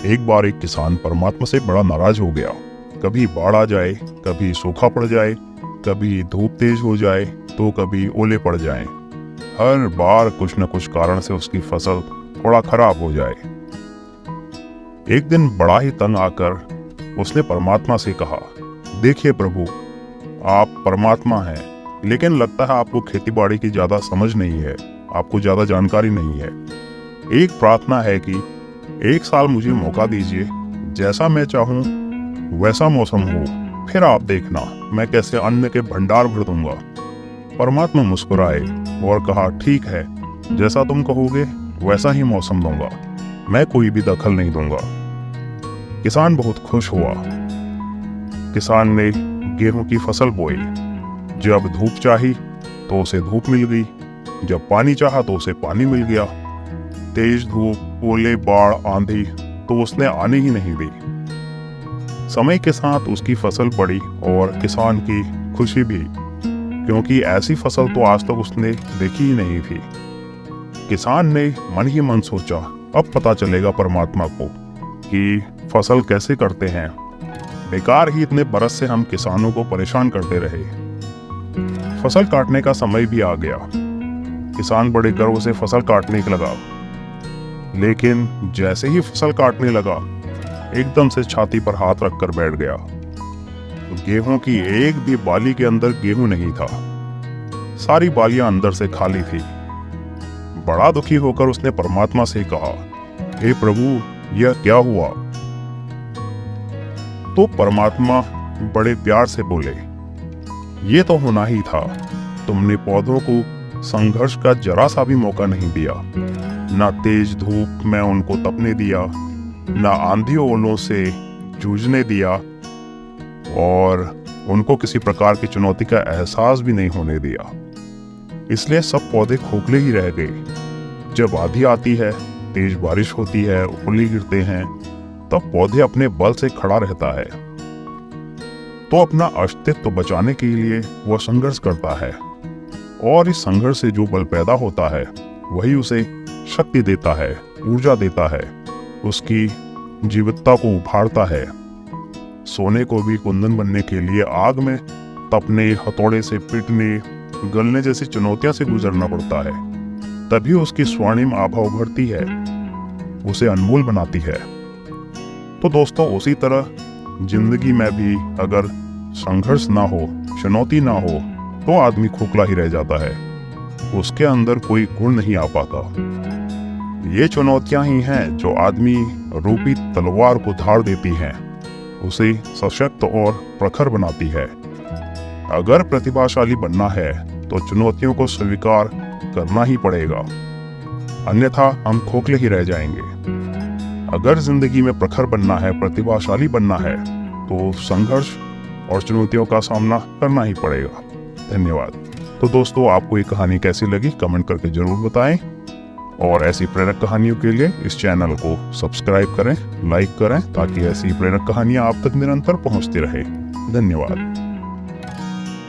एक बार एक किसान परमात्मा से बड़ा नाराज हो गया। कभी बाढ़ आ जाए, कभी सूखा पड़ जाए, कभी धूप तेज हो जाए तो कभी ओले पड़ जाएं। हर बार कुछ न कुछ कारण से उसकी फसल थोड़ा खराब हो जाए। एक दिन बड़ा ही तंग आकर उसने परमात्मा से कहा, देखिए प्रभु, आप परमात्मा हैं, लेकिन लगता है आपको खेतीबाड़ी की ज्यादा समझ नहीं है, आपको ज्यादा जानकारी नहीं है। एक प्रार्थना है कि एक साल मुझे मौका दीजिए, जैसा मैं चाहूं वैसा मौसम हो, फिर आप देखना मैं कैसे अन्न के भंडार भर दूंगा। परमात्मा मुस्कुराए और कहा, ठीक है, जैसा तुम कहोगे वैसा ही मौसम दूंगा, मैं कोई भी दखल नहीं दूंगा। किसान बहुत खुश हुआ। किसान ने गेहूं की फसल बोई। जब धूप चाही तो उसे धूप मिल गई, जब पानी चाहा तो उसे पानी मिल गया। तेज धूप, ओले, बाढ़, आंधी तो उसने आने ही नहीं दी। समय के साथ उसकी फसल बढ़ी और किसान की खुशी भी, क्योंकि ऐसी फसल तो आज तक उसने देखी ही नहीं थी। किसान ने मन ही मन सोचा, अब पता चलेगा परमात्मा को कि फसल कैसे करते हैं। बेकार ही इतने बरस से हम किसानों को परेशान करते रहे। फसल काटने का समय भी आ गया। किसान बड़े गर्व से फसल काटने लगा, लेकिन जैसे ही फसल काटने लगा, एकदम से छाती पर हाथ रखकर बैठ गया। गेहूं की एक भी बाली के अंदर गेहूं नहीं था, सारी बालियां अंदर से खाली थी। बड़ा दुखी होकर उसने परमात्मा से कहा, हे प्रभु, यह क्या हुआ? तो परमात्मा बड़े प्यार से बोले, ये तो होना ही था। तुमने पौधों को संघर्ष का जरा सा भी मौका नहीं दिया। ना तेज धूप में उनको तपने दिया, ना आंधी ओलों से जूझने दिया, और उनको किसी प्रकार की चुनौती का एहसास भी नहीं होने दिया। इसलिए सब पौधे खोखले ही रह गए। जब आंधी आती है, तेज बारिश होती है, ओले गिरते हैं, तब पौधे अपने बल से खड़ा रहता है। तो अपना अस्तित्व बचाने के लिए वह संघर्ष करता है, और इस संघर्ष से जो बल पैदा होता है वही उसे शक्ति देता है, ऊर्जा देता है, उसकी जीवितता को उभारता है। सोने को भी कुंदन बनने के लिए आग में तपने, हथौड़े से पीटने, गलने जैसी चुनौतियों से गुजरना पड़ता है, तभी उसकी स्वर्णिम आभा उभरती है, उसे अनमोल बनाती है। तो दोस्तों, उसी तरह जिंदगी में भी अगर संघर्ष ना हो, चुनौती ना हो, तो आदमी खोखला ही रह जाता है, उसके अंदर कोई गुण नहीं आ पाता। ये चुनौतियां ही हैं जो आदमी रूपी तलवार को धार देती हैं, उसे सशक्त और प्रखर बनाती है। अगर प्रतिभाशाली बनना है तो चुनौतियों को स्वीकार करना ही पड़ेगा, अन्यथा हम खोखले ही रह जाएंगे। अगर जिंदगी में प्रखर बनना है, प्रतिभाशाली बनना है, तो संघर्ष और चुनौतियों का सामना करना ही पड़ेगा। धन्यवाद। तो दोस्तों, आपको ये कहानी कैसी लगी कमेंट करके जरूर बताएं, और ऐसी प्रेरक कहानियों के लिए इस चैनल को सब्सक्राइब करें, लाइक करें, ताकि ऐसी प्रेरक कहानियां आप तक निरंतर पहुंचती रहे। धन्यवाद।